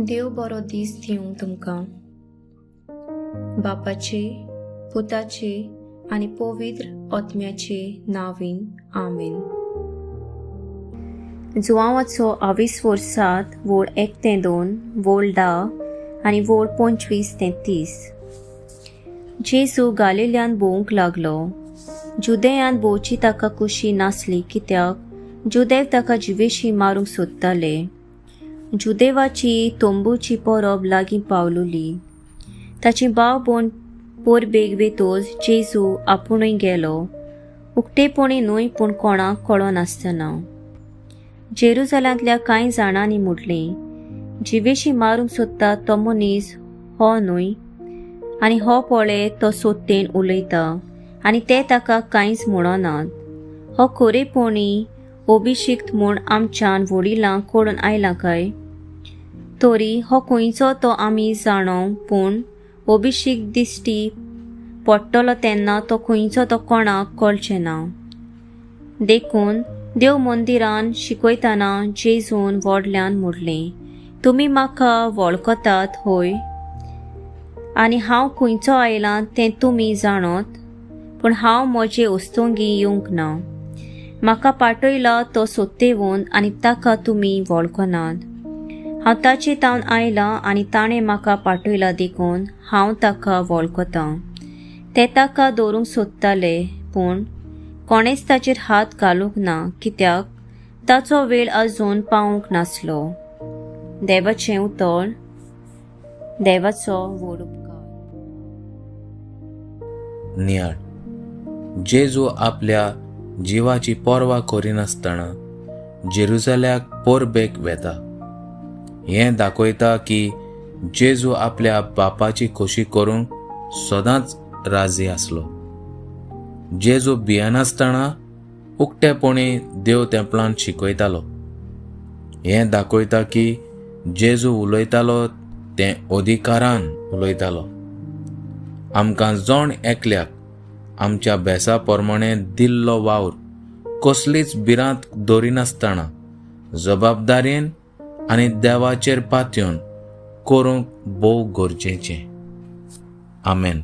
देव बरो दीस दिवं तुमकां. बापाचे, पुताचे आनी पवित्र आत्म्याचे नांवीन आमेन. जुआंवाचो 22 वर्सांत वोड 1 ते 2, वोड 10 आनी वोड 25 ते 30. जेजू गालिल्यांत भोवंक लागलो. जुदेयांत भोवची ताका कुशी नासली, कित्याक जुदेव ताका जिवेशी मारूंक सोदताले. जुदेवाची तोंबूची परब लागीं पावलोली. ताची भाव भोवन पोर बेगवेतोच जेजू आपुणूय गेलो, उक्तेपणी न्हय पूण कोणाक कळो नासतना. जेरुजलांतल्या कांय जाणांनी म्हटलें, जिवेशी मारूंक सोदता तो मनीस हो न्हय, आनी हो पळय तो सोदतेन उलयता, आनी ते ताका कांयच म्हणनात. हो खरेपणी अभिशिक्त म्हूण आमच्यान वडिलांक कळून आयला काय? तरी हो खंयचो तो आमी जाणो, पूण अभिशिक्त दिश्टी पडटलो तेन्ना तो खंयचो तो कोणाक कळचें ना. देखून देव मंदिरान शिकयतना जेजून व्हडल्यान म्हणलें, तुमी म्हाका वळखतात होय, आनी हांव खंयचो आयलां तें तुमी जाणोत, पूण हांव म्हजे ओस्तोंगी येवंक ना. म्हाका पाठयला तो सोदतेवून आनी ताका तुमी वळखनात. हांव ताचे तावन आयलां आनी ताणें म्हाका पाठयला, देखून हांव ताका वळखतां. ते ताका दवरूंक सोदताले, पूण कोणेच ताचेर हात घालूंक ना, कित्याक ताचो वेळ आजून पावूंक नासलो. देवाचें उतर. देवाचो व्हड उपकार. नियाळ. जेजू आपल्या जिवाची पर्वा करिनासतना जेरुजल्याक पोरबेक वेता. हें दाखयता की जेजू आपल्या बापाची खोशी करूंक सदांच राजी आसलो. जेजू भियेनासतना उक्तेपणी देव तेंपलांत शिकयतालो. हें दाखयता की जेजू उलयतालो तें अधिकारान उलयतालो. आमकां जण एकल्याक आमच्या बेसा प्रमाणें दिल्लो वावर कसलीच भिरांत दवरिनासतना जबाबदारेन आनी देवाचेर पातयेवन करूंक भोव गरजेचें. आमेन.